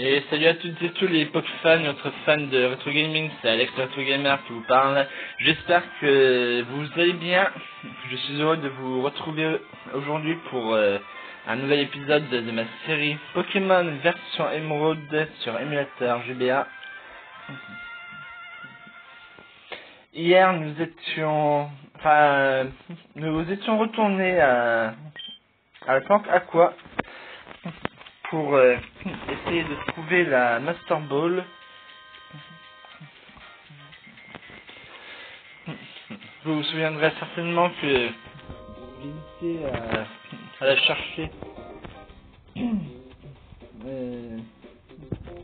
Et salut à toutes et tous les Pokéfans, notre fan de Retro Gaming, c'est Alex Retro Gamer qui vous parle. J'espère que vous allez bien. Je suis heureux de vous retrouver aujourd'hui pour un nouvel épisode de ma série Pokémon version Emerald sur émulateur GBA. Hier nous étions retournés à la planque Aqua pour essayer de trouver la Master Ball. Vous vous souviendrez certainement que j'ai hésité à la chercher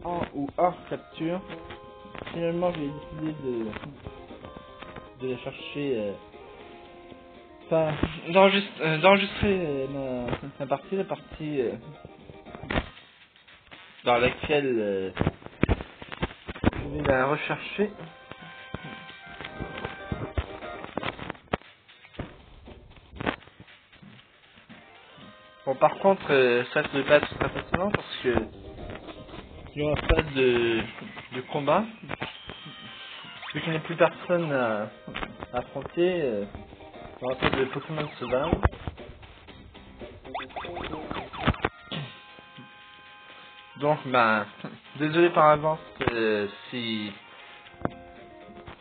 en ou hors capture. Finalement j'ai décidé de la chercher, d'enregistrer ma partie, la partie dans laquelle je vais la rechercher. Bon, par contre, ça ne va pas être très facilement parce que il n'y aura pas de combat. Vu qu'il n'y a plus personne à affronter, il n'y aura pas de Pokémon sauvage. Donc, désolé par avance si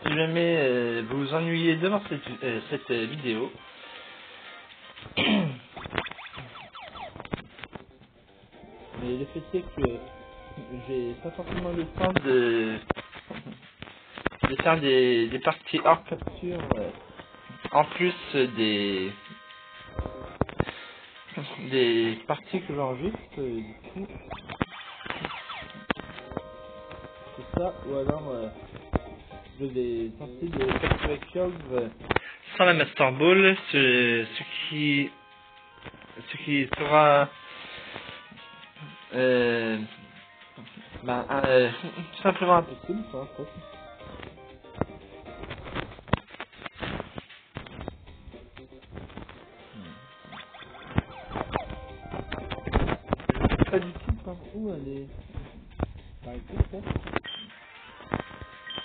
jamais vous vous ennuyez devant cette vidéo. Mais le fait est que j'ai pas forcément le temps de faire des parties hors capture, en plus des parties que j'enregistre, du coup. C'est ça, ou alors je vais tenter de capturer Kyogre sans la Master Ball, ce qui sera tout simplement impossible, ça, en fait. Je sais pas du tout par où elle est. Par ici, peut-être.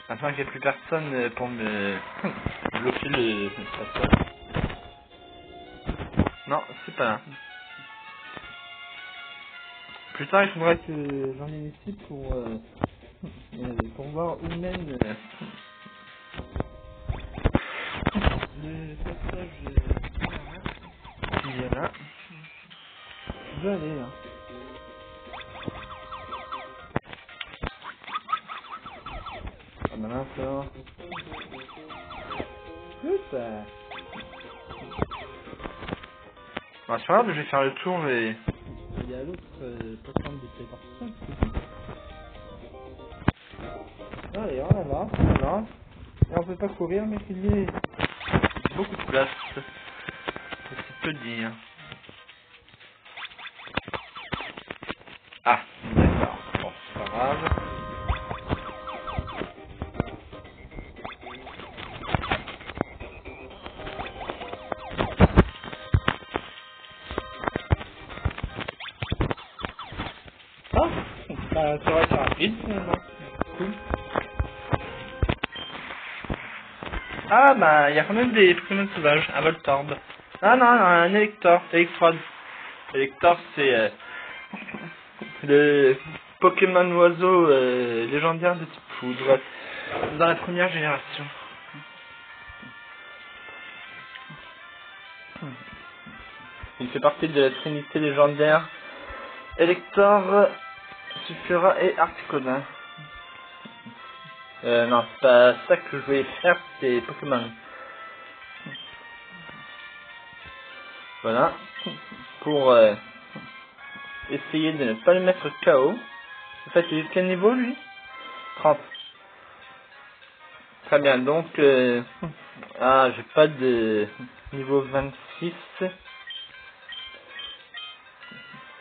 Afin qu'il n'y ait plus personne pour me bloquer le passage. Non, c'est pas là. Plus tard, il faudra que j'en ai ici pour voir où mène le passage qui est là. Je vais aller là. Ah ben là, ça va. Super. Bon, c'est pas grave, je vais faire le tour et il y a l'autre plateforme de téléportation. Allez, on avance, on avance. Et on peut pas courir, mais il y a beaucoup de place. C'est peu dire. Ah, d'accord. Bon, c'est pas grave. Ah, ça va être rapide finalement. Cool. Ah, il y a quand même des Pokémon sauvages, un Voltorb. Ah non, un Electrode. Elector, c'est le Pokémon oiseau légendaire de type foudre dans la première génération. Il fait partie de la trinité légendaire Elector, Sulfura et Articuno. Non, c'est pas ça que je voulais faire, c'est Pokémon. Voilà. Pour essayer de ne pas le mettre KO. En fait, il est de quel niveau lui? 30. Très bien, donc j'ai pas de niveau 26.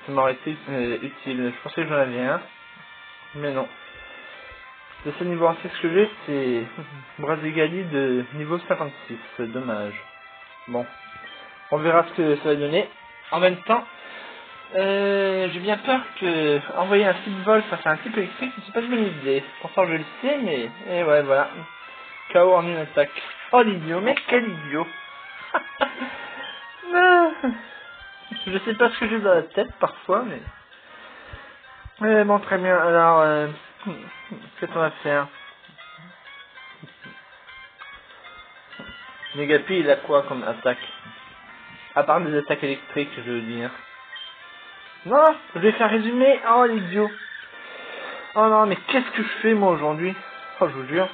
Ça m'aurait été utile. Je pensais que j'en avais un, mais non. Le seul niveau 26 que j'ai, c'est Brazigali de niveau 56. Dommage. Bon, on verra ce que ça va donner. En même temps, J'ai bien peur que envoyer un type vol face à un type électrique, c'est pas une bonne idée. Pourtant je le sais, mais... Et ouais, voilà. KO en une attaque. Oh l'idiot, mec, quel idiot. Non. Je sais pas ce que j'ai dans la tête parfois, mais... Bon, très bien. Alors, qu'est-ce qu'on va faire? Negapi, il a quoi comme attaque? À part des attaques électriques, je veux dire. Non, je vais faire résumer. Oh l'idiot. Oh non, mais qu'est-ce que je fais moi aujourd'hui? Oh, je vous jure.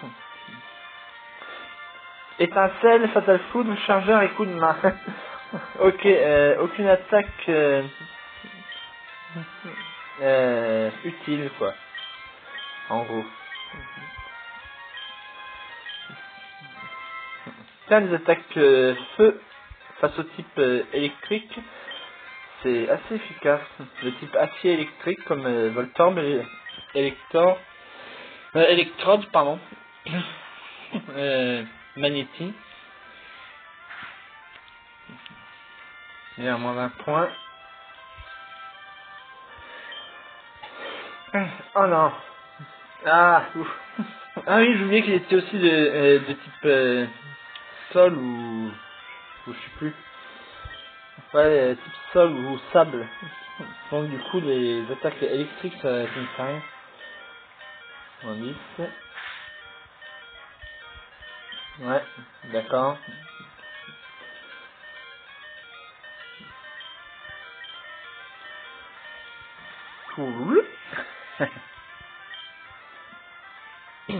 Étincelle, fatal foudre, chargeur et coup de main. Ok, aucune attaque utile quoi. En gros. Tiens, des attaques feu face au type électrique, c'est assez efficace. Le type acier électrique comme Voltorb et Electrode, pardon. Magnéti. Il y a moins 20 points. Oh non. Ah, ouf. Ah oui, j'oubliais qu'il était aussi de type sol ou je sais plus. Ouais, type sol ou sable. Donc du coup, les attaques électriques, ça ne fait rien. En 10. Ouais, d'accord. Cool. Je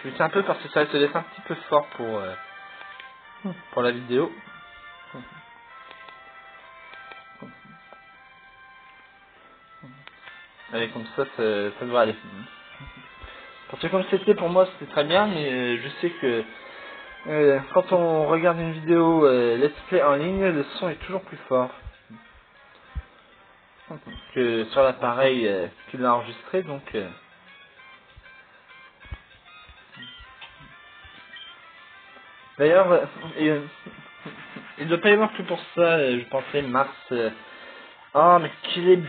lutte un peu parce que ça se laisse un petit peu fort pour la vidéo. Allez, comme ça devrait aller. Parce que comme c'était pour moi, c'était très bien, mais je sais que quand on regarde une vidéo let's play en ligne, le son est toujours plus fort que sur l'appareil qui l'a enregistré, donc... D'ailleurs, il ne doit pas y avoir que pour ça, je pensais, Mars... Oh, mais qu'il est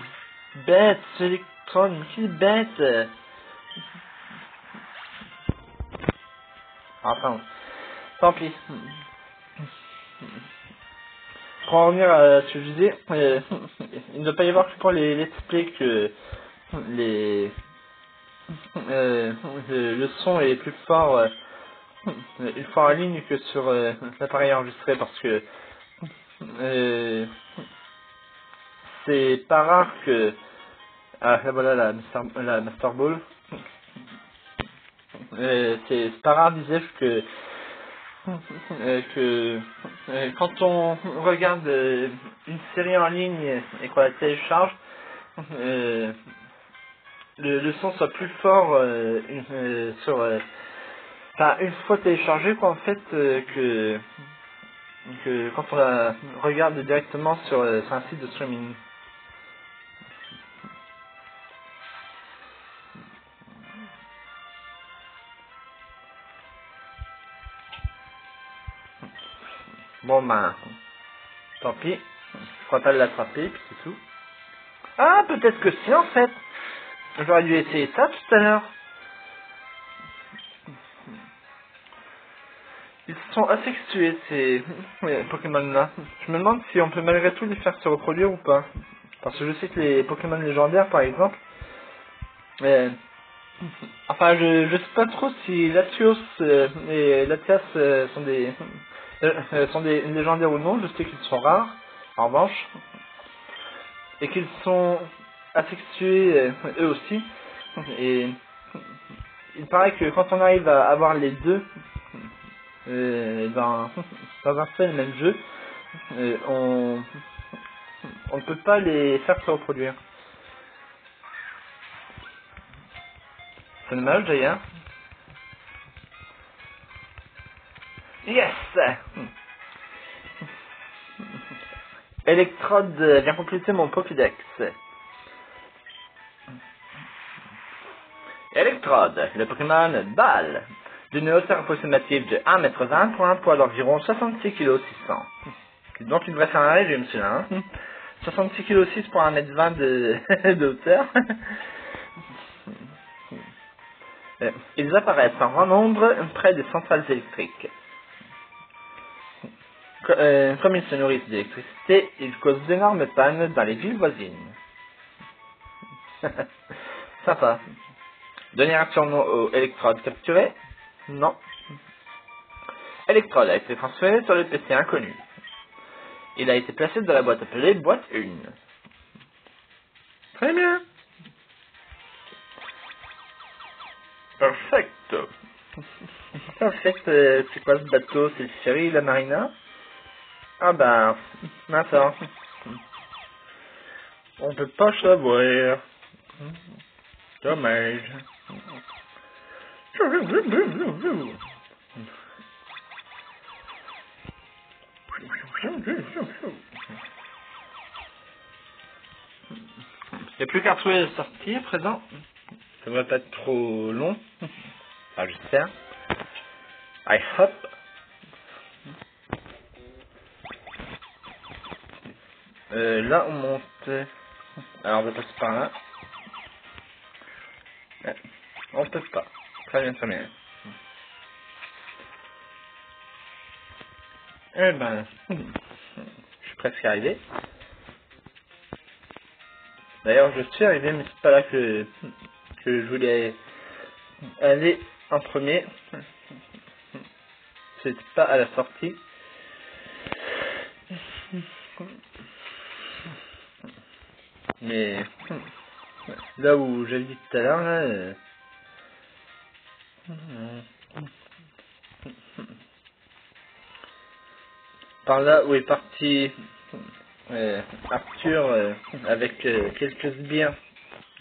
bête, ce Electron, mais qu'il est bête. Enfin, tant pis. Pour en revenir à ce que je disais, il ne doit pas y avoir que pour les let's play que les le son est plus fort une fois en ligne que sur l'appareil enregistré parce que c'est pas rare que là voilà la Master Ball c'est pas rare disais-je que quand on regarde une série en ligne et qu'on la télécharge le son soit plus fort une fois téléchargé quoi en fait que quand on la regarde directement sur un site de streaming. Bon ben, tant pis, je crois pas l'attraper puis c'est tout. Ah peut-être que si en fait, j'aurais dû essayer ça tout à l'heure. Ils sont asexués ces Pokémon là. Je me demande si on peut malgré tout les faire se reproduire ou pas. Parce que je sais que les Pokémon légendaires par exemple, enfin je sais pas trop si Latios et Latias sont des légendaires ou non. Je sais qu'ils sont rares en revanche et qu'ils sont asexués eux aussi. Et il paraît que quand on arrive à avoir les deux dans un seul et même jeu, on ne peut pas les faire se reproduire. C'est dommage d'ailleurs. Yes! Electrode vient compléter mon Pokédex. Electrode, le Pokémon Balle, d'une hauteur approximative de 1m20 pour un poids d'environ 66 kg 600. Donc il devrait faire un régime celui-là. 66 kg 6 pour 1m20 de hauteur. Ils apparaissent en grand nombre près des centrales électriques. Comme ils se nourrissent d'électricité, ils causent d'énormes pannes dans les villes voisines. Sympa. Donner un surnom au électrode capturé? Non. Electrode a été transféré sur le PC inconnu. Il a été placé dans la boîte appelée boîte 1. Très bien. Perfecto. Perfect, c'est quoi ce bateau? C'est le Ferry, la Marina? Ah ben, attends. On peut pas savoir. Dommage. Il n'y a plus qu'à trouver la sortie à présent. Ça va pas être trop long. Enfin, j'espère. I hope. Là, on monte. Alors, on va passer par là. On peut pas. Très bien, très bien. Eh ben, je suis presque arrivé. D'ailleurs, je suis arrivé, mais c'est pas là que je voulais aller en premier. C'était pas à la sortie. Mais là où j'avais dit tout à l'heure, là, par là où est parti Arthur avec quelques sbires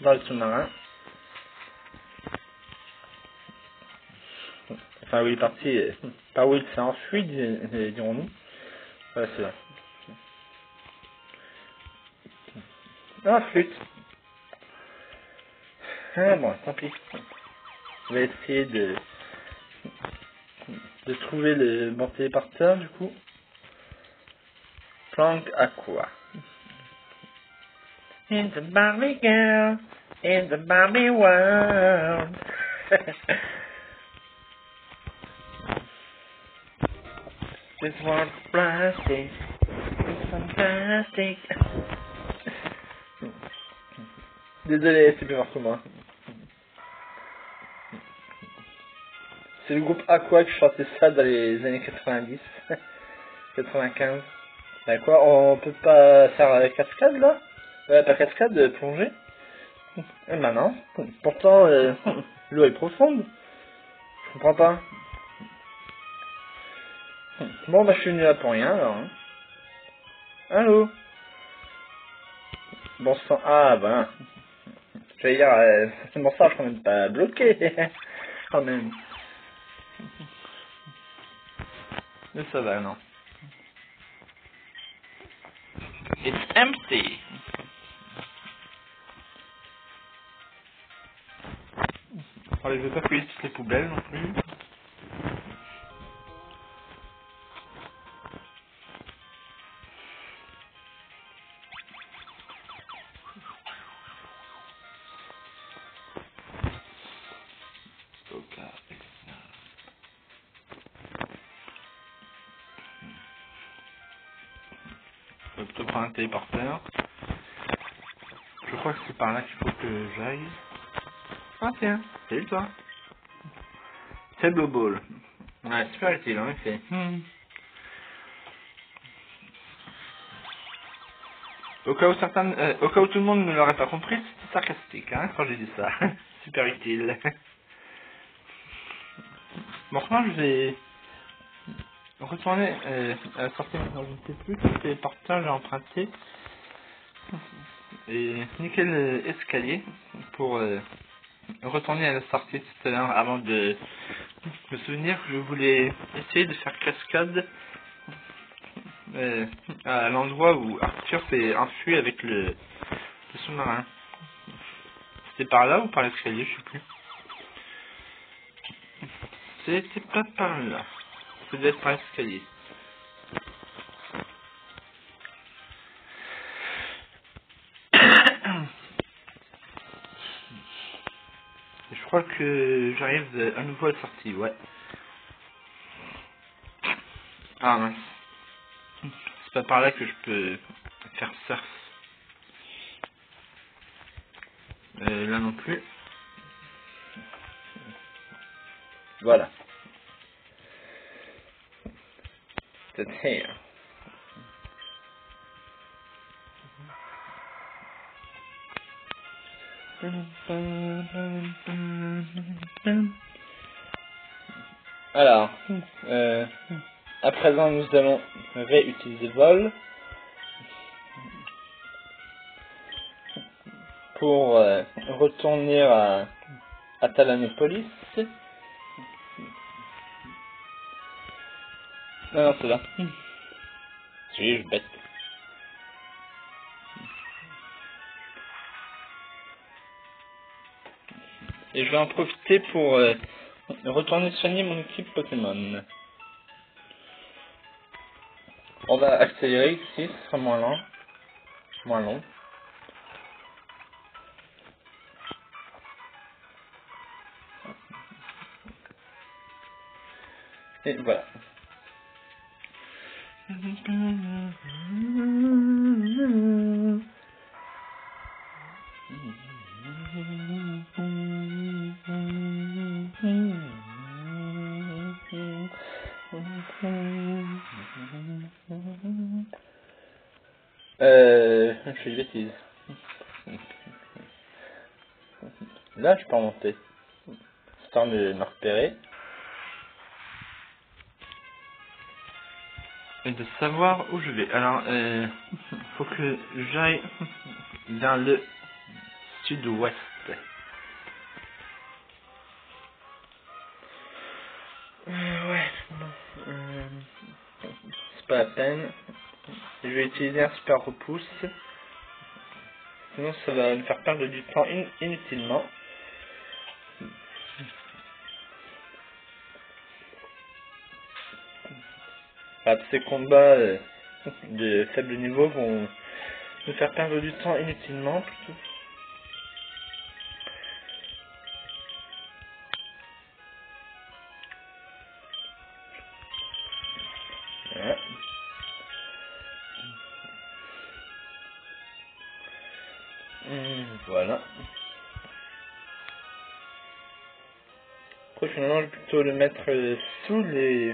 dans le sous-marin. Enfin, où il est parti, par où il s'est enfui, dirons-nous. Voilà, c'est là. Ah, flûte. Ah bon, tant pis. On va essayer de trouver le bon téléporteur, du coup. Plank Aqua. In the Barbie girl, in the Barbie world. This world of plastic is fantastic. Désolé, c'est plus fort que moi. C'est le groupe Aqua qui chantait ça dans les années 90, 95. D'accord, on peut pas faire la cascade là? Pas cascade, plonger? Eh ben non. Pourtant, l'eau est profonde. Je comprends pas. Bon, bah je suis venu là pour rien alors. Hein. Allô? Bon sang. Ah ben. J'allais dire, bon sang, je suis quand même pas bloqué. Quand même. Mais ça va, non. It's empty. Alors, je vais pas fouiller toutes les poubelles non plus. Je vais plutôt prendre un téléporteur. Je crois que c'est par là qu'il faut que j'aille. Ah tiens, salut toi. C'est Blue Ball. Ouais, super utile en effet. Au cas où tout le monde ne l'aurait pas compris, c'était sarcastique hein, quand j'ai dit ça. Super utile. Bon, moi je vais retourner à la sortie maintenant, je ne sais plus quel téléporteur j'ai emprunté. Et nickel escalier pour retourner à la sortie tout à l'heure avant de me souvenir que je voulais essayer de faire cascade à l'endroit où Arthur s'est enfui avec le sous-marin. C'était par là ou par l'escalier, je sais plus. C'était pas par là. Ça devait être par l'escalier. crois que j'arrive à nouveau à la sortie, ouais. Ah mince. C'est pas par là que je peux faire surf. Là non plus. Voilà. C'est here. Alors, à présent nous allons réutiliser vol pour retourner à Talanopolis. Non, c'est là. Suis-je bête? Et je vais en profiter pour retourner soigner mon équipe Pokémon. On va accélérer ici, ce sera moins lent. Moins long. Et voilà. Je fais une bêtise. Là, je peux remonter. C'est temps de me repérer. Et de savoir où je vais. Alors, faut que j'aille dans le sud-ouest. Ouais, bon. C'est pas la peine. Je vais utiliser un super repousse. Sinon, ça va me faire perdre du temps inutilement. Ces combats de faible niveau vont me faire perdre du temps inutilement plutôt. Voilà. Voilà. Prochainement, je vais plutôt le mettre sous les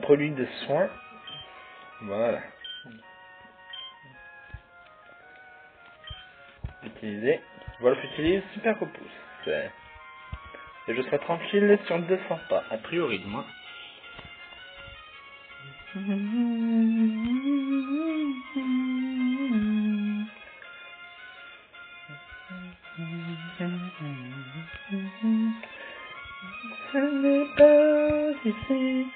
produits de soins. Voilà. Utiliser. Voilà, j'utilise super repousse. Et je serai tranquille sur 200 pas, a priori du moins. Ce n'est pas ici.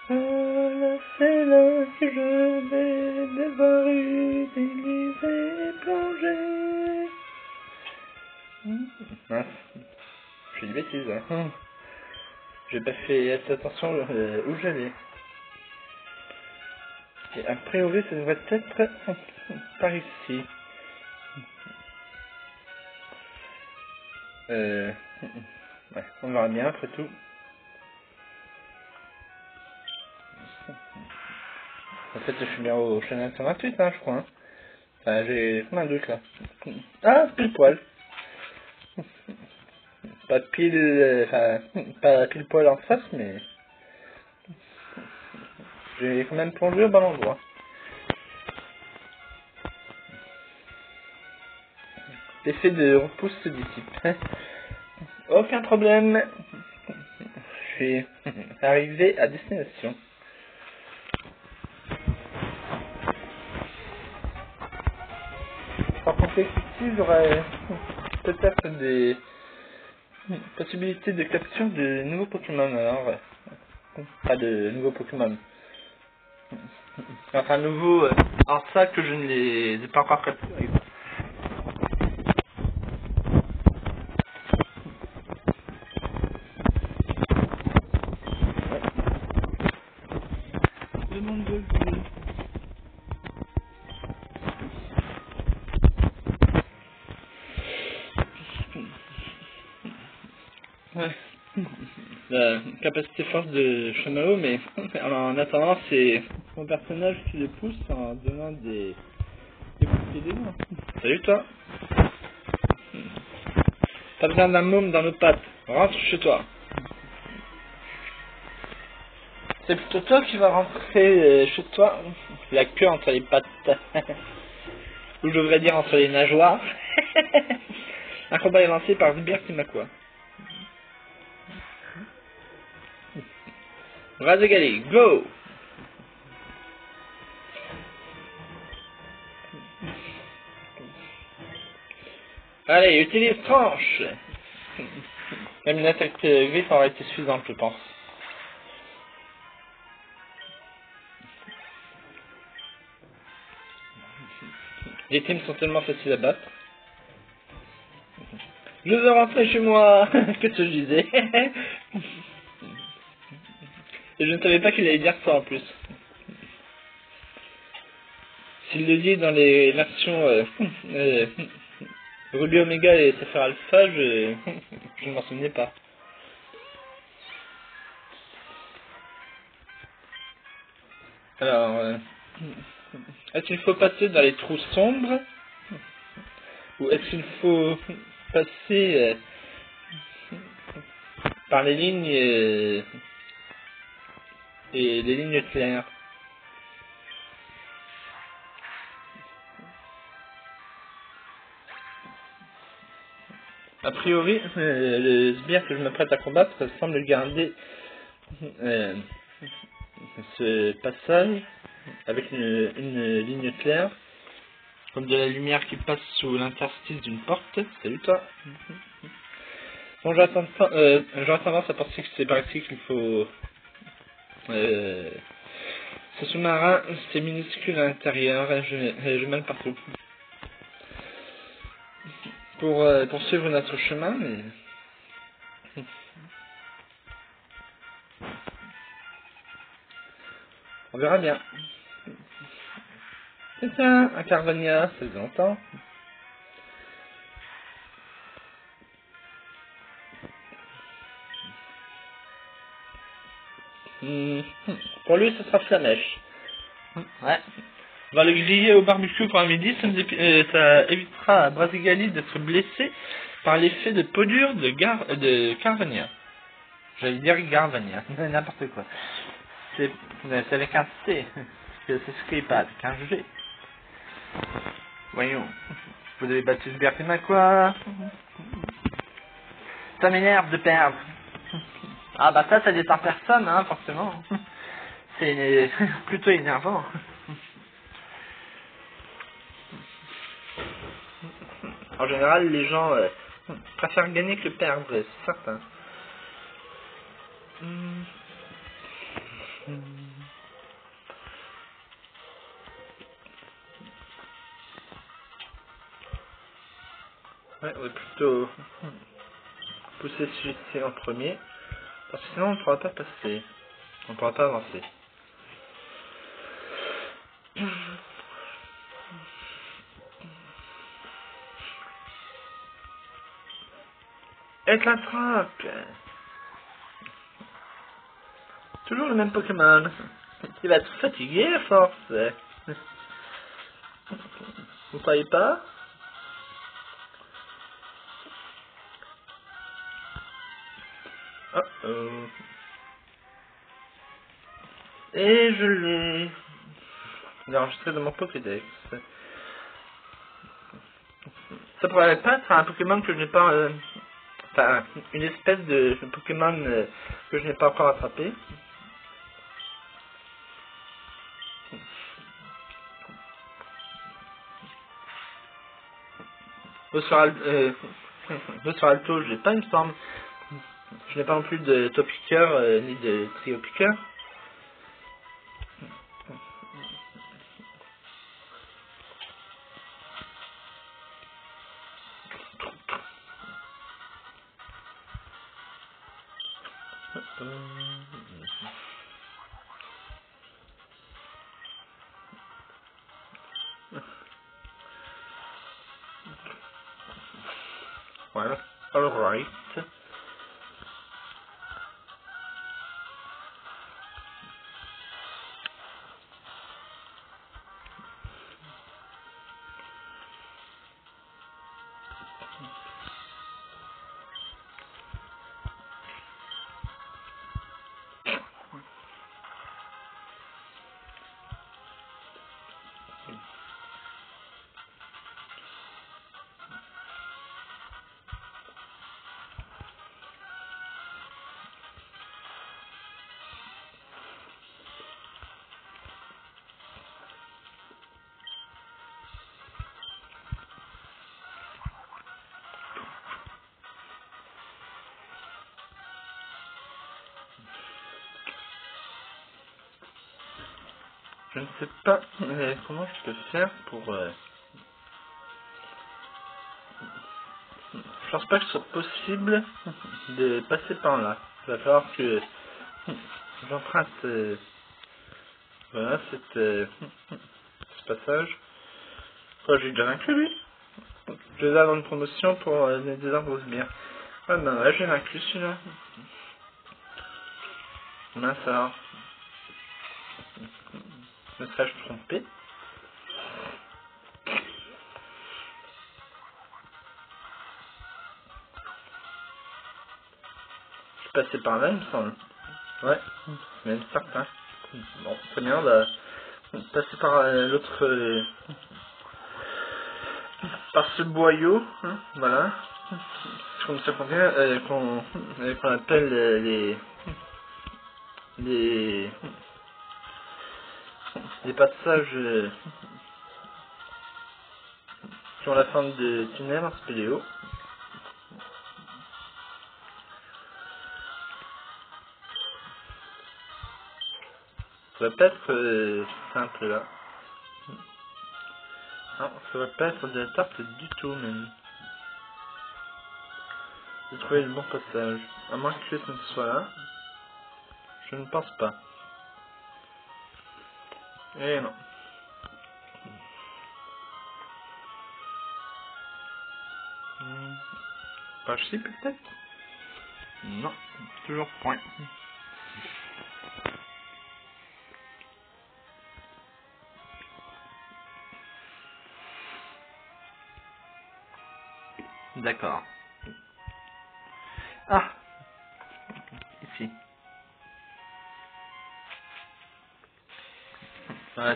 Voilà, c'est là que je vais devoir utiliser et plonger. Mince, je fais des bêtises, hein. J'ai pas fait assez attention où j'allais. Et a priori, ça devrait être par ici. Ouais, on verra bien après tout. En fait, je suis bien au Channel 128, hein, je crois. Hein. Enfin, j'ai comme un doute là. Ah, pile poil. Pas pile, pas pile poil en face, mais j'ai quand même plongé au bon endroit. L'effet de repousse se dissipe. Aucun problème. Je suis arrivé à destination. Par contre, ici, j'aurais peut-être des possibilités de capture de nouveaux Pokémon. Alors, pas de nouveaux Pokémon. Enfin, nouveaux. Alors, ça que je ne les ai pas encore capturés. Demande de jouer. Ouais. La capacité force de Shomao, mais alors, en attendant, c'est mon personnage qui le pousse en donnant des coups de pied des mains. Salut toi. Pas besoin d'un môme dans nos pattes. Rentre chez toi. C'est plutôt toi qui vas rentrer chez toi. La queue entre les pattes. Ou je devrais dire entre les nageoires. Un combat est lancé par Sbire Timakwa. Razegali, go! Allez, utilise tranche! Même une attaque griffe aurait été suffisante, je pense. Les teams sont tellement faciles à battre. Je veux rentrer chez moi! Qu'est-ce que je disais? Et je ne savais pas qu'il allait dire ça en plus. S'il le dit dans les versions Ruby Omega et Sapphire Alpha, je ne m'en souvenais pas. Alors, est-ce qu'il faut passer dans les trous sombres? Ou est-ce qu'il faut passer par les lignes et les lignes claires? A priori, le sbire que je m'apprête à combattre semble garder ce passage avec une ligne claire, comme de la lumière qui passe sous l'interstice d'une porte. Salut toi. Bon, j'aurais tendance à penser que c'est par ici qu'il faut... ce sous-marin, c'est minuscule à l'intérieur, et je mène partout. Pour suivre notre chemin, mais... on verra bien. C'est ça, un Carvania, ça faisait longtemps. Pour lui, ce sera Flamèche. Ouais. On va le griller au barbecue pour un midi, ça évitera à Brasigali d'être blessé par l'effet de peau dure de Carvania. J'allais dire Garvania, n'importe quoi. C'est avec un C, parce que c'est écrit pas avec un G. Voyons. Vous avez battu ce Bertima quoi? Ça m'énerve de perdre. Ah bah ça détend personne, hein, forcément. C'est plutôt énervant. En général, les gens préfèrent gagner que perdre, c'est certain. Ouais, on va plutôt pousser celui-ci en premier, parce que sinon on ne pourra pas passer, on ne pourra pas avancer. Et la trappe. Toujours le même Pokémon. Il va être fatigué à force. Vous croyez pas? Oh. Et je l'ai. Il est enregistré dans mon Pokédex. Ça pourrait pas être un Pokémon que je n'ai pas... enfin, une espèce de Pokémon que je n'ai pas encore attrapé. Sur Alto, je l'ai pas, il me semble. Je n'ai pas non plus de Topiqueur ni de Triopiqueur. Voilà, alright. Je ne sais pas comment je peux faire pour... Je pense pas que ce soit possible de passer par là. Il va falloir que j'emprunte voilà, ce passage. Quoi, j'ai déjà inclus lui. Je vais avoir une promotion pour les deux arbres bien. Ah ben ouais, j'ai inclus celui-là. Mince alors. Me serais-je trompé? Je suis passé par là, il me semble. Ouais, c'est même certain. Bon, très bien, on va passer par l'autre... par ce boyau, hein, voilà. Comme ça qu'on vient, qu'on appelle les, les passages qui ont la forme de tunnel en spéléo. Ça va pas être simple là. Non, ça va pas être de la tarte du tout même. J'ai trouvé le bon passage. À moins que ce ne soit là. Je ne pense pas. Et non. Par ici peut-être? Non, toujours point. D'accord. Ah, ici.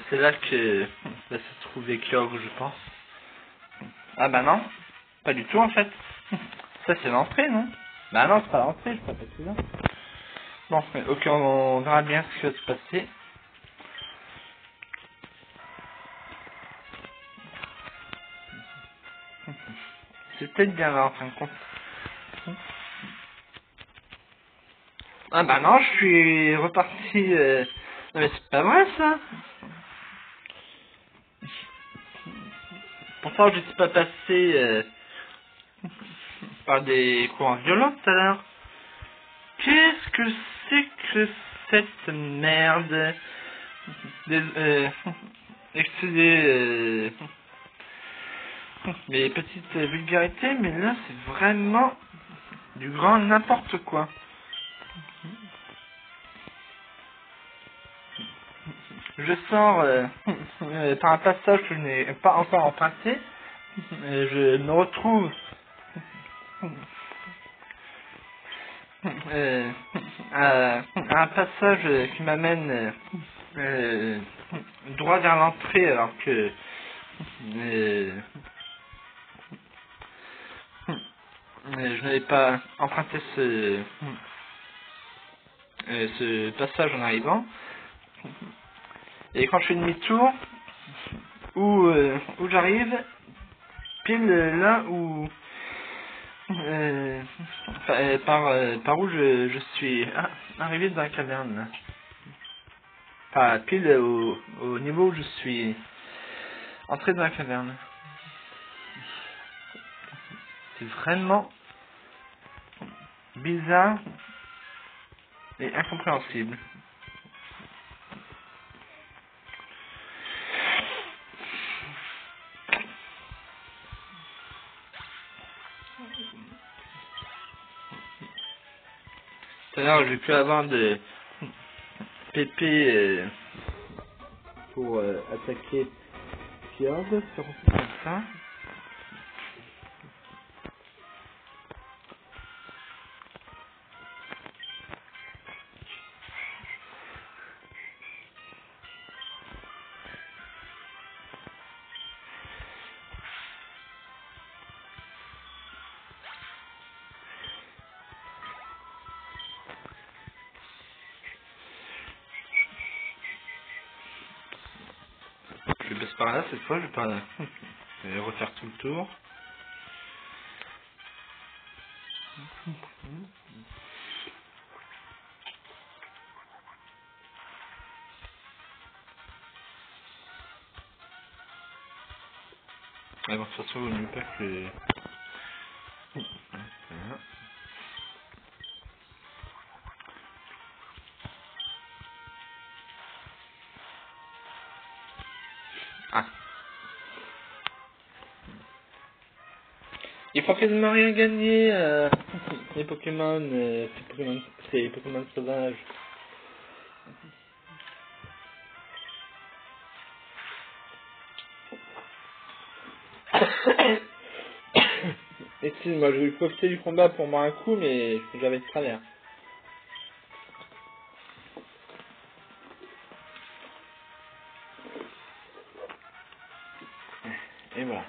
C'est là que va se trouver Kyog, je pense. Ah bah non, pas du tout en fait. Ça c'est l'entrée, non? Bah non, c'est pas l'entrée, je crois pas que c'est là. Bon, ok, on verra bien ce qui va se passer. C'est peut-être bien là en fin de compte. Ah bah non, je suis reparti... Non mais c'est pas vrai ça. Pourtant je suis pas passé par des courants violents tout à l'heure. Qu'est-ce que c'est que cette merde? Excusez mes petites vulgarités, mais là c'est vraiment du grand n'importe quoi. Je sors par un passage que je n'ai pas encore emprunté. Je me retrouve à un passage qui m'amène droit vers l'entrée alors que je n'avais pas emprunté ce passage en arrivant. Et quand je fais demi-tour, où j'arrive, pile là où par où je suis arrivé dans la caverne. Enfin, pile au niveau où je suis entré dans la caverne. C'est vraiment bizarre et incompréhensible. Tout à l'heure, j'ai pu avoir de PP pour attaquer Fjord, sur comme ça. Je passe par là cette fois, je vais refaire tout le tour. Mais bon, de toute façon, il vaut mieux pas que... Voilà. Ah. Il faut quasiment rien gagner, les Pokémon, ces Pokémon sauvages. Excuse-moi, je vais profiter du combat pour moi un coup, mais j'avais de travers. Et voilà.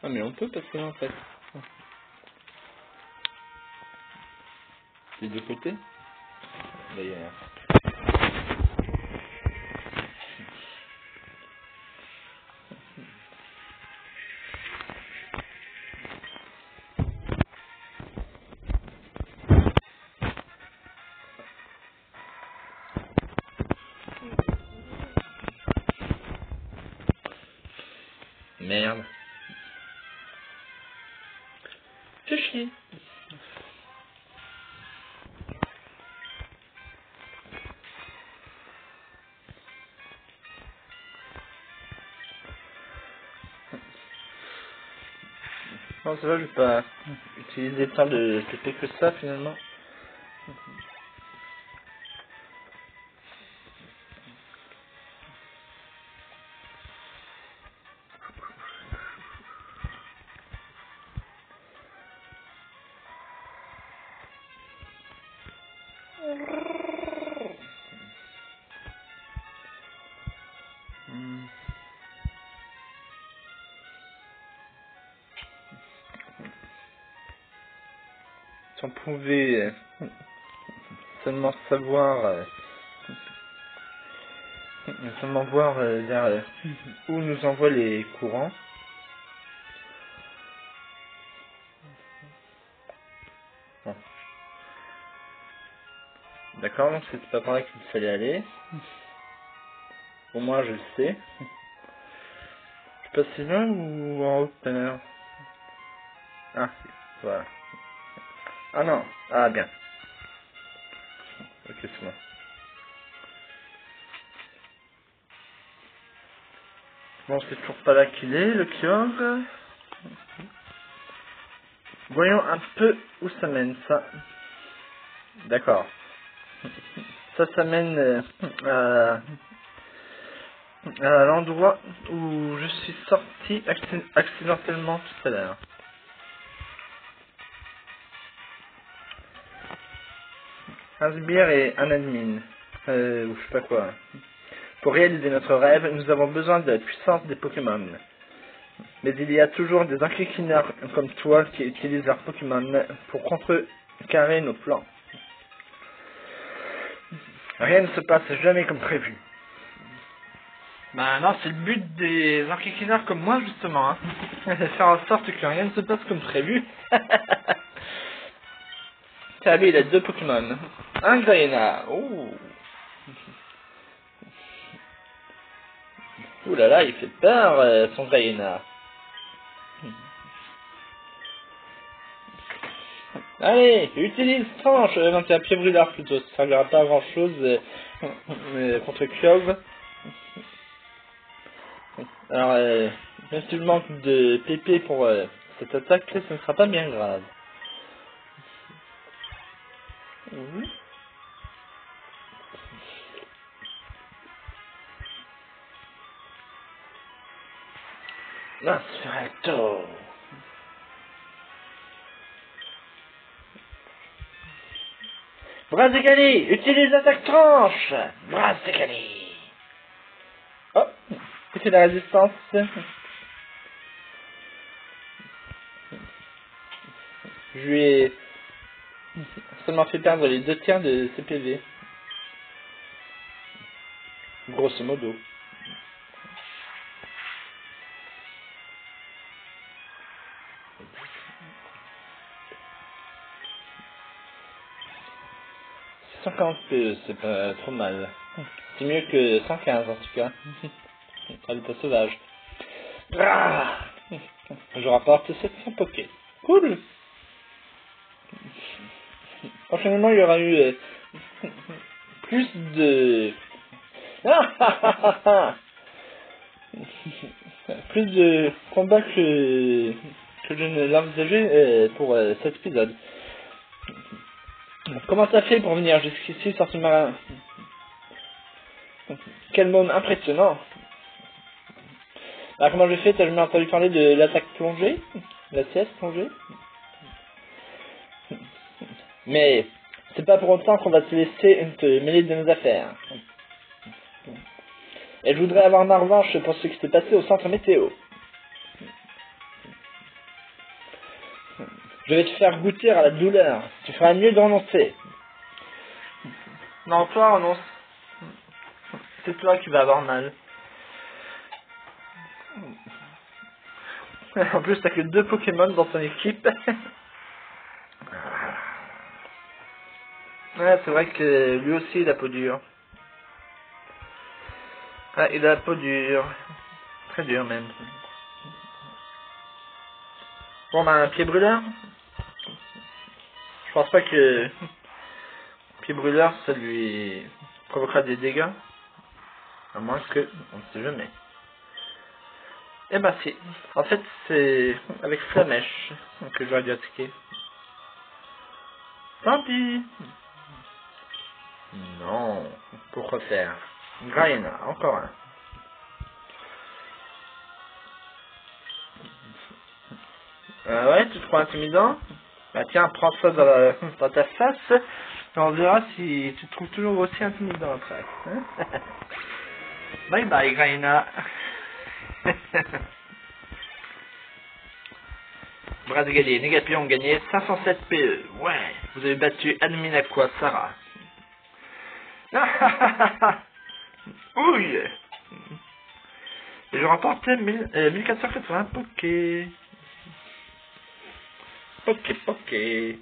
Ah mais on peut passer là en fait. Les deux côtés. D'ailleurs. Merde. C'est chier. Non, ça va, je vais pas utiliser tant de TP que ça finalement. Hmm. Si on pouvait seulement savoir, seulement voir vers où nous envoient les courants. Bon. D'accord, donc c'était pas par là qu'il fallait aller. Au moins je le sais. Je suis passé là ou en haut tout à l'heure? Ah, voilà. Ah non, ah bien. Ok, c'est bon. Bon, c'est toujours pas là qu'il est, le Kyogre. Voyons un peu où ça mène, ça. D'accord. Ça mène à l'endroit où je suis sorti accidentellement tout à l'heure. Un sbire et un admin. Ou je sais pas quoi. Pour réaliser notre rêve, nous avons besoin de la puissance des Pokémon. Mais il y a toujours des enquiquineurs comme toi qui utilisent leurs Pokémon pour contrecarrer nos plans. Rien ne se passe jamais comme prévu. Bah non, c'est le but des enquiquineurs comme moi justement, hein. Faire en sorte que rien ne se passe comme prévu. Tiens, lui il a deux Pokémon. Un Guyana. Ouh. Ouh là là, il fait peur son Guyana. Allez, utilise tranche, non c'est un pied brûlard plutôt, ça servira pas à grand chose contre Kyogre. Alors, même si je manque de PP pour cette attaque, ce ne sera pas bien grave. Oui. Non, c'est recto. Bras décalé, utilise l'attaque tranche. Bras décalé. Oh, c'est la résistance. Je lui ai seulement fait perdre les 2 tiers de ses PV. grosso modo. « 140 PE, c'est pas trop mal. C'est mieux que 115 en tout cas. Habitat sauvage. Ah, je rapporte 700 Poké. Cool. Prochainement, il y aura eu plus de... plus de combats que je ne l'envisageais pour cet épisode. Comment t'as fait pour venir jusqu'ici, sorti marin? Quel monde impressionnant. Alors comment j'ai fait? T'as jamais entendu parler de l'attaque plongée? La CS plongée? Mais c'est pas pour autant qu'on va te laisser te mêler de nos affaires. Et je voudrais avoir ma revanche pour ce qui s'est passé au centre météo. Je vais te faire goûter à la douleur. Tu feras mieux de renoncer. Non, toi renonce. C'est toi qui vas avoir mal. En plus, t'as que 2 Pokémon dans ton équipe. Ouais, c'est vrai que lui aussi il a la peau dure. Ah, il a la peau dure. Très dure même. Bon, bah, un pied brûleur. Je pense pas que pied brûleur ça lui provoquera des dégâts. À moins que, on ne sait jamais. Eh ben si. En fait, c'est avec Flamèche que j'aurais dû attaquer. Tant pis. Non. Pourquoi faire? Graina, encore un. Ah ouais, tu te crois intimidant? Bah tiens, prends ça dans ta face, et on verra si tu te trouves toujours aussi intimidant après. Hein? Bye bye, Graina. Bras de Galier, Négapion ont gagné 507 PE. Ouais, vous avez battu Adminaqua Sarah. Ouille. Et je remportais 1480 Poké. Poké.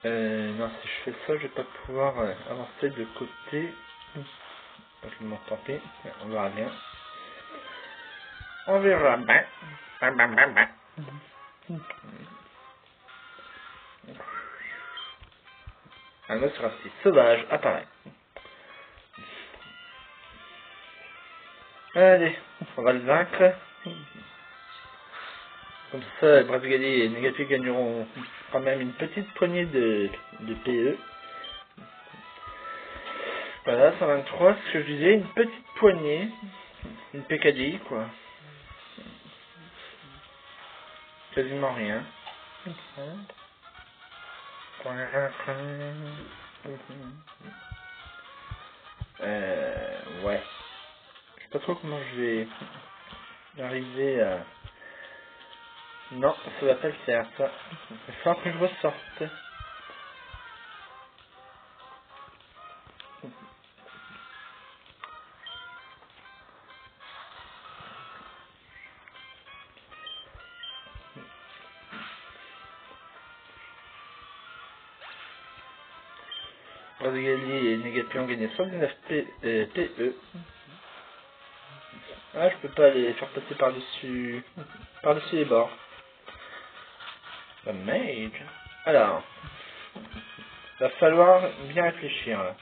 Non, si je fais ça, je vais pas pouvoir avancer de côté. Je m'en tant pis, on verra bien. On verra bien. Un autre racisme sauvage apparaît. Allez, on va le vaincre. Comme ça, Bravgali et Négatif gagneront quand même une petite poignée de PE. Voilà, 123, ce que je disais, une petite poignée. Une PKD, quoi. Quasiment rien. Ouais. Je sais pas trop comment je vais arriver à... Non, ça va pas le faire, ça. Il va falloir que je ressorte. Brasigali et Négapi ont gagné 119 PE. Ah, je peux pas les faire passer par-dessus les bords. Mage. Alors, va falloir bien réfléchir là.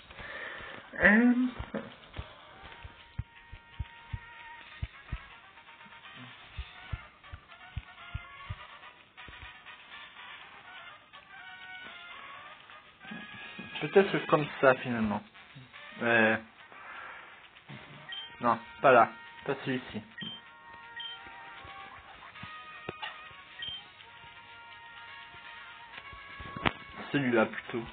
Peut-être comme ça finalement. Non, pas là. Pas celui-ci. celui-là plutôt.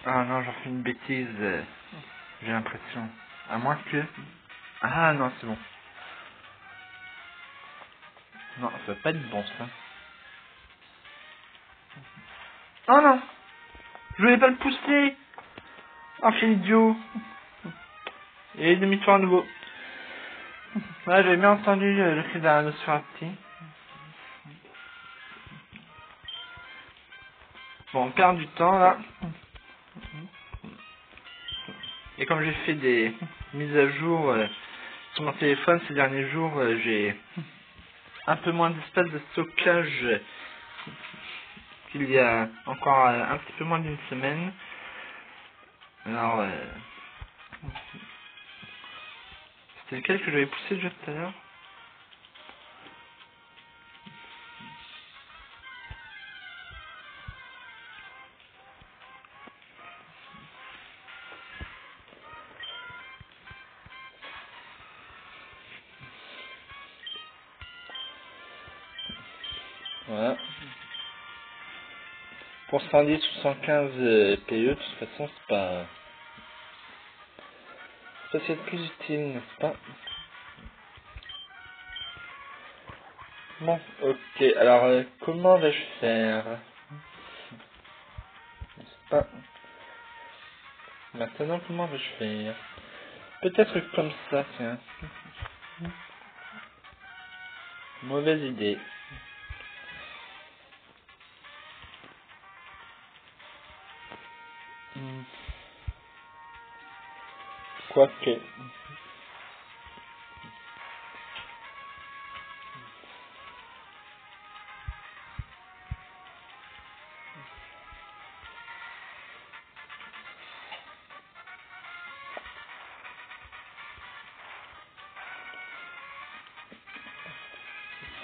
Ah non, j'en fais une bêtise, j'ai l'impression. À moins que... Ah non, c'est bon. Non, ça va pas être bon ça. Oh non, je voulais pas le pousser. Oh, quel idiot. Et demi-tour à nouveau. Ouais, j'avais bien entendu le cri d'un Nosferatu. Bon, on perd du temps là. Et comme j'ai fait des mises à jour sur mon téléphone ces derniers jours, j'ai un peu moins d'espace de stockage qu'il y a encore un petit peu moins d'une semaine. Alors, c'était lequel que j'avais poussé déjà tout à l'heure? Voilà. Pour 110 ou 115 PE, de toute façon, c'est pas c'est plus utile, n'est-ce pas? Bon, ok. Alors, comment vais-je faire? N'est-ce pas? Maintenant, comment vais-je faire? Peut-être comme ça, tiens. Mauvaise idée. Hmm. Quoique.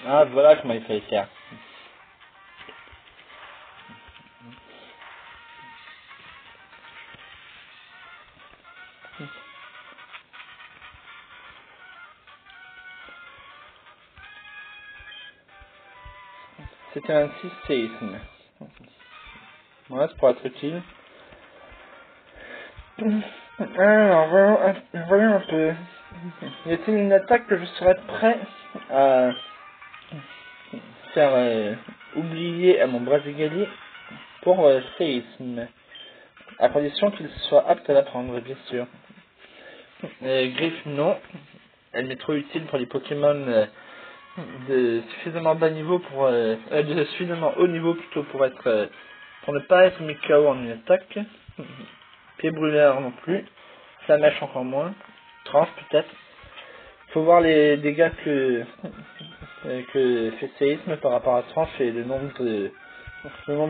Ah, voilà comment il fallait faire. C'était un séisme. Voilà, c'est pour être utile. Alors, voyons un peu. Y a-t-il une attaque que je serais prêt à faire oublier à mon Brasigali pour séisme, à condition qu'il soit apte à l'apprendre, bien sûr. Griffe, non. Elle m'est trop utile pour les Pokémon de suffisamment bas niveau pour de suffisamment haut niveau plutôt pour être pour ne pas être mis KO en une attaque. Pied brûleur non plus. Flamèche encore moins. Tranche peut-être. Faut voir les dégâts que fait séisme par rapport à Tranche et le nombre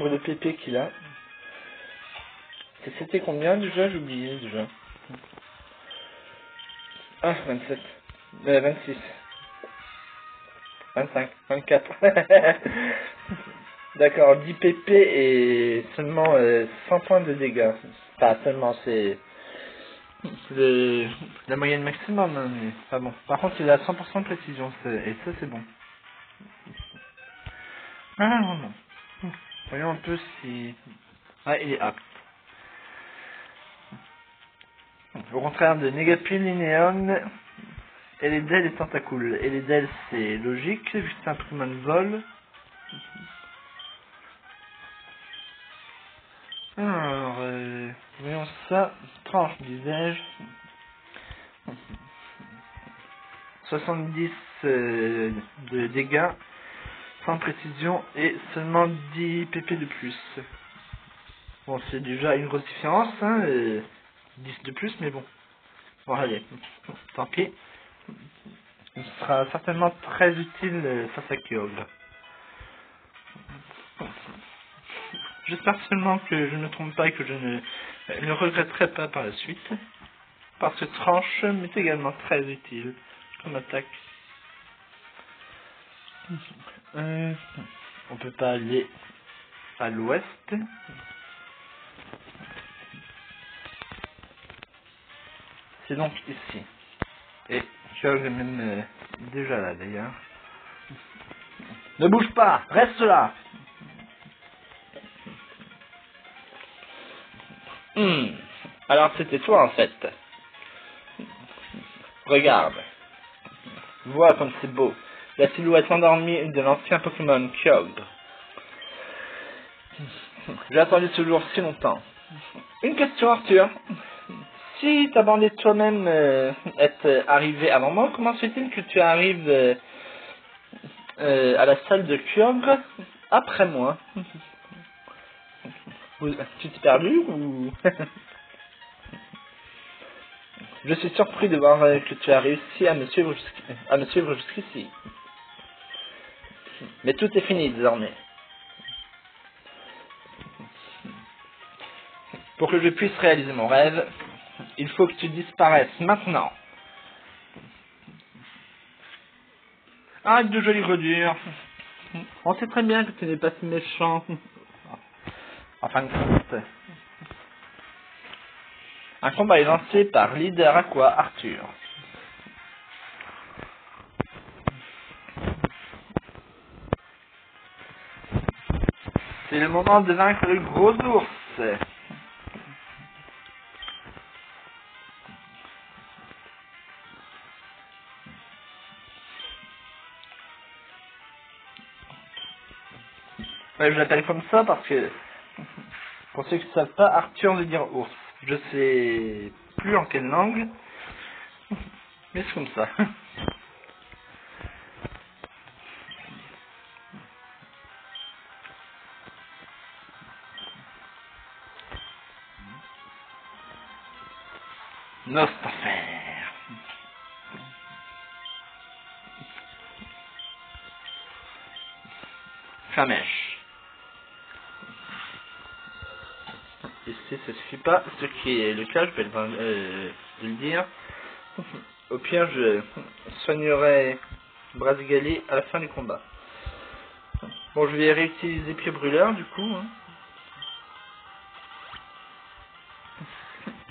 de PP qu'il a. C'était combien déjà? J'ai oublié déjà. Ah, 27. 26. 25. 24. D'accord, 10 PP et seulement 100 points de dégâts. Pas seulement, c'est la moyenne maximum, hein, mais pas bon. Par contre, il a 100% de précision, et ça c'est bon. Ah non, non. Voyons un peu si... Ah, il est apte. Au contraire de Negapil, Linéon, Eledel et Tentacool. Eledel c'est logique, vu que c'est un Pokémon de vol. Alors, voyons ça. Tranche, disais-je. 70 de dégâts, sans précision, et seulement 10 PP de plus. Bon, c'est déjà une grosse différence, hein, 10 de plus, mais bon. Bon, allez, tant pis. Il sera certainement très utile face à Kyogre. J'espère seulement que je ne me trompe pas et que je ne le regretterai pas par la suite. Parce que Tranche m'est également très utile comme attaque. On peut pas aller à l'ouest. C'est donc ici. Et je suis même déjà là d'ailleurs. Ne bouge pas, reste là. Alors c'était toi en fait. Regarde. Vois comme c'est beau. La silhouette endormie de l'ancien Pokémon Kyogre. J'ai attendu ce jour si longtemps. Une question Arthur. Si ta bandit toi-même est arrivé avant moi, comment se fait-il que tu arrives à la salle de Kyogre après moi? Tu t'es perdu ou... Je suis surpris de voir que tu as réussi à me suivre jusqu'ici. Mais tout est fini désormais. Pour que je puisse réaliser mon rêve, il faut que tu disparaisses maintenant. Arrête de jolies redures. On sait très bien que tu n'es pas si méchant. En fin de compte, un combat est lancé par Leader Aqua Arthur. C'est le moment de vaincre le gros ours. Ouais, je l'appelle comme ça parce que, pour ceux qui ne savent pas, Arthur veut dire ours. Je sais plus en quelle langue, mais c'est comme ça. Nostafère. Flamèche. Et si ça suffit pas, ce qui est le cas, je vais le dire. Au pire, je soignerai Brasigali à la fin du combat. Bon, je vais réutiliser Pied Brûleur du coup. Hein.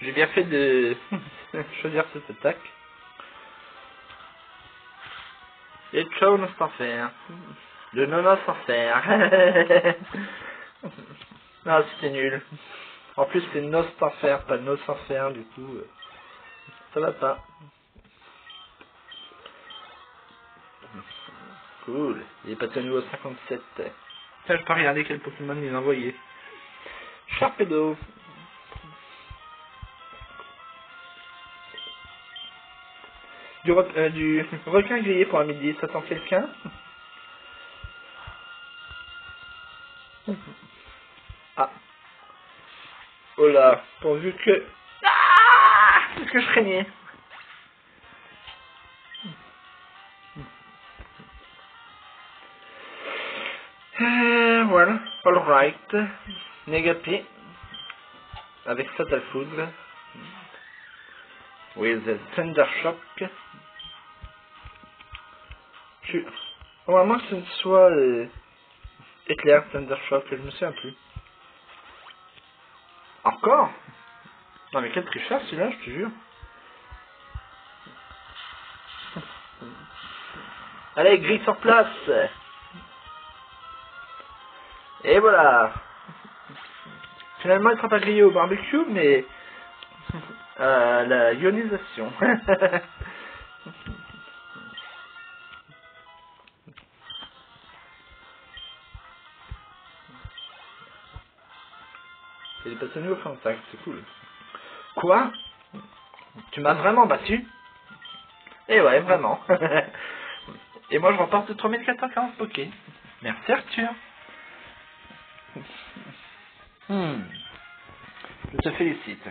J'ai bien fait de choisir cette attaque. Et ciao Nostafère. Le nono sans faire. Non, c'était nul. En plus, c'est nos sans faire, pas nos sans faire, du coup, ça va pas. Cool. Il est passé au niveau 57. Tiens, je peux regarder quel Pokémon il a envoyé. Sharpedo. Du requin grillé pour un midi, ça sent quelqu'un? Ah. Oh là, pourvu que... Ah, c'est ce que je craignais. Voilà, alright. Négapi. Avec Fatal Foudre. With Thunder Shock. Normalement que ce ne soit Éclair, Thunder Shock, je me souviens plus. Encore? Non mais quel tricheur celui-là, je te jure. Allez, grille sur place. Et voilà. Finalement, il sera pas grillé au barbecue, mais la ionisation. Il est passé niveau 35, c'est cool. Quoi? Tu m'as vraiment battu? Eh ouais, vraiment. Et moi, je remporte 3440 Poké. Merci Arthur. Je te félicite.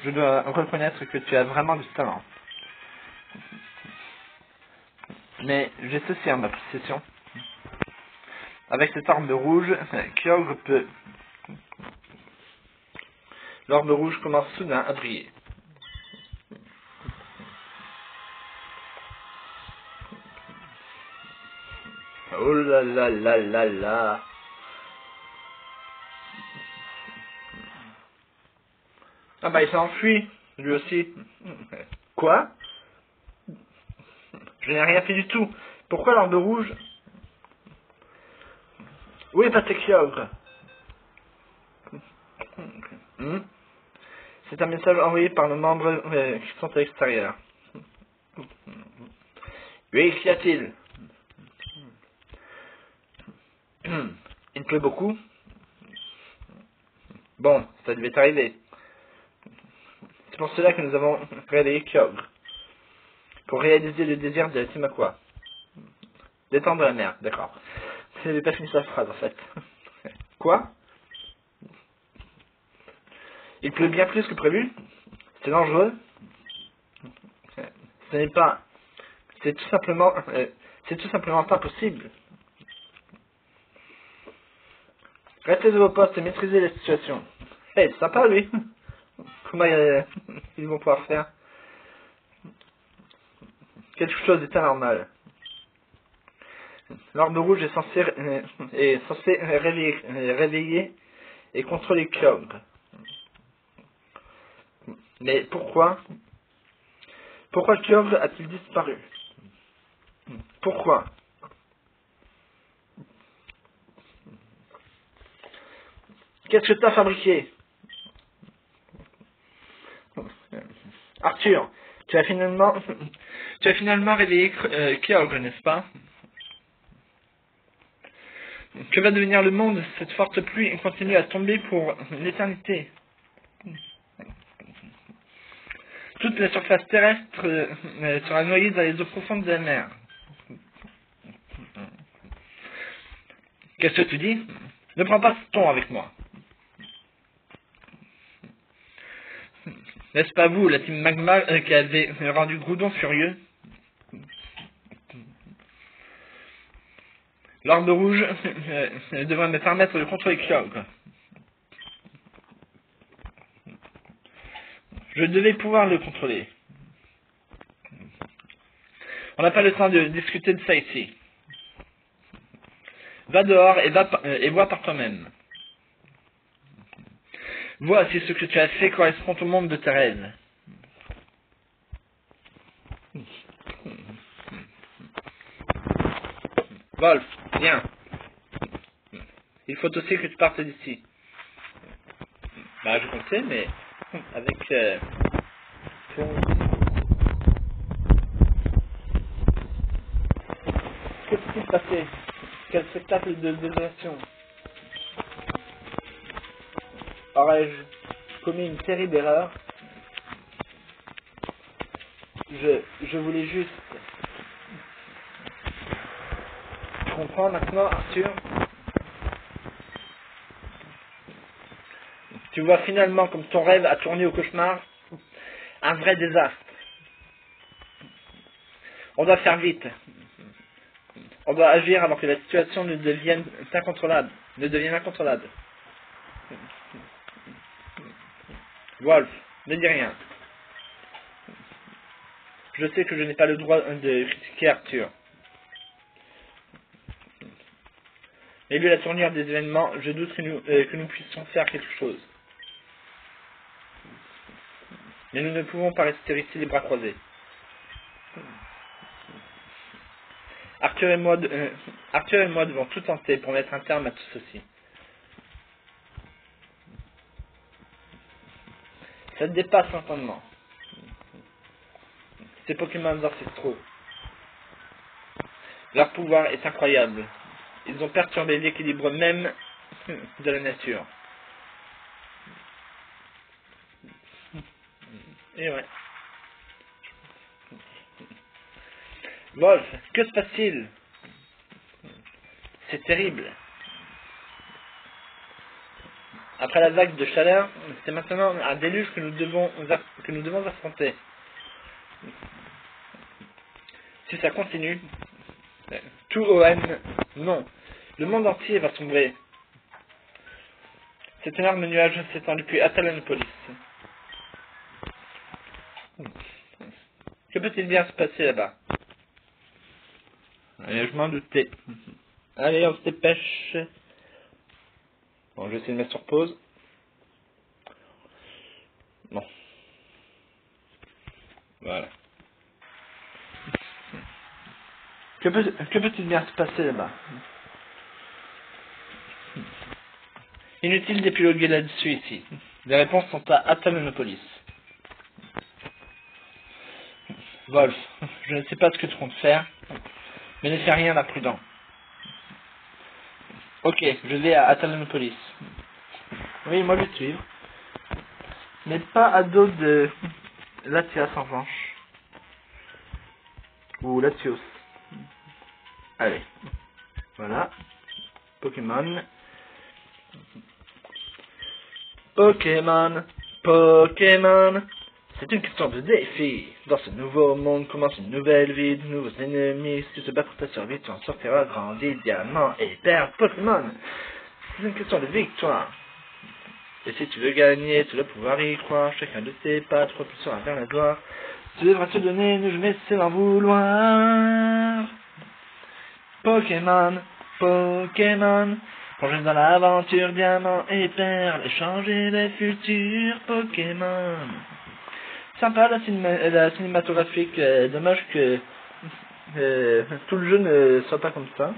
Je dois reconnaître que tu as vraiment du talent. Mais j'ai ceci en ma possession. Avec cette arme rouge, Kyogre peut... L'orbe rouge commence soudain à briller. Oh là là là là là. Ah bah il s'est enfui, lui aussi. Quoi? Je n'ai rien fait du tout. Pourquoi l'orbe rouge? Où est Patrick Fiogre? C'est un message envoyé par nos membres qui sont à l'extérieur. Oui, qu'y a-t-il? Il pleut beaucoup? Bon, ça devait arriver. C'est pour cela que nous avons réveillé Kyogre. Pour réaliser le désir de Timakwa. Détendre la mer, d'accord. Je n'avais pas fini sa phrase en fait. Quoi? Il pleut bien plus que prévu? C'est dangereux? Ce n'est pas... C'est tout simplement pas possible. Restez de vos postes et maîtrisez la situation. Hey, c'est sympa lui. Comment ils vont pouvoir faire? Quelque chose est anormal. L'orbe rouge est censé réveiller et contrôler Kyogre. Mais pourquoi? Pourquoi Kyogre a-t-il disparu? Pourquoi? Qu'est-ce que tu as fabriqué? Arthur, tu as finalement réveillé Kyogre, n'est-ce pas? Que va devenir le monde? Cette forte pluie continue à tomber pour l'éternité. Toute la surface terrestre sera noyée dans les eaux profondes de la mer. Qu'est-ce que tu dis? Ne prends pas ce ton avec moi. N'est-ce pas vous, la team Magma, qui avait rendu Groudon furieux? L'orbe rouge devrait me permettre de contrôler Kyogre. Je devais pouvoir le contrôler. On n'a pas le temps de discuter de ça ici. Va dehors et vois par toi-même. Vois si ce que tu as fait correspond au monde de tes rêves. Wolf, viens. Il faut aussi que tu partes d'ici. Bah, je comptais, mais avec... Que s'est-il passé? Quel spectacle de désolation. Aurais-je commis une terrible erreur? Je voulais juste... Tu comprends maintenant, Arthur? Tu vois finalement comme ton rêve a tourné au cauchemar? Un vrai désastre. On doit faire vite. On doit agir avant que la situation ne devienne incontrôlable. Wolf, ne dis rien. Je sais que je n'ai pas le droit de critiquer Arthur. Mais vu la tournure des événements, je doute que nous puissions faire quelque chose. Mais nous ne pouvons pas rester ici les bras croisés. Arthur et moi devons tout tenter pour mettre un terme à tout ceci. Ça dépasse l'entendement. Ces Pokémon ancestraux. Leur pouvoir est incroyable. Ils ont perturbé l'équilibre même de la nature. Et ouais. Wolf, que se passe-t-il? C'est terrible. Après la vague de chaleur, c'est maintenant un déluge que nous devons affronter. Si ça continue, tout OM, non. Le monde entier va sombrer. Cet énorme nuage s'étend depuis Atalanopolis. Que peut-il bien se passer là-bas? Je m'en doutais. Allez, on se dépêche. Bon, je vais essayer de mettre sur pause. Bon. Voilà. Que peut-il bien se passer là-bas? Inutile d'épiloguer là-dessus ici. Les réponses sont à Atalanopolis. Wolf, je ne sais pas ce que tu comptes faire, mais ne fais rien d'imprudent. Ok, je vais à Atalanopolis. Oui, moi je vais te suivre. Mais pas à dos de Latias en revanche. Ou Latios. Allez. Voilà. Pokémon. Pokémon. Pokémon. C'est une question de défi. Dans ce nouveau monde commence une nouvelle vie, de nouveaux ennemis. Si tu te bats pour ta survie, tu en sortiras grandi, diamant et père Pokémon. C'est une question de victoire. Et si tu veux gagner, tu dois pouvoir y croire. Chacun de tes pas te propulsera vers la gloire. Tu devras te donner, ne jamais s'en vouloir. Pokémon, Pokémon. Plonger dans l'aventure, diamant et perle. Échanger les futurs Pokémon. Sympa la cinématographique, dommage que tout le jeu ne soit pas comme ça.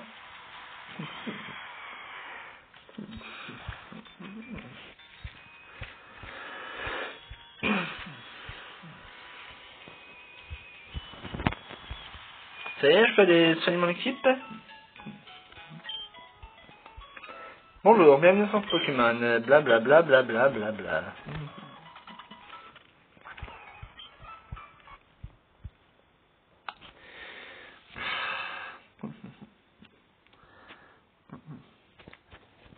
Ça y est, je peux aller soigner mon équipe. Bonjour, bienvenue sur Pokémon, blablabla, blablabla.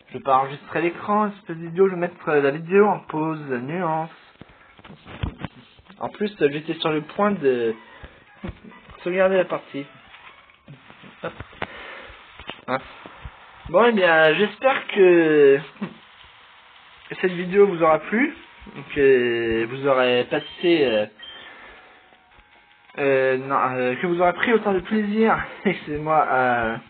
Je vais pas enregistrer l'écran, espèce d'idiot, je vais mettre la vidéo en pause, nuance. En plus, j'étais sur le point de sauvegarder la partie. Hein. Bon, eh bien, j'espère que cette vidéo vous aura plu, que vous aurez passé... que vous aurez pris autant de plaisir, excusez-moi,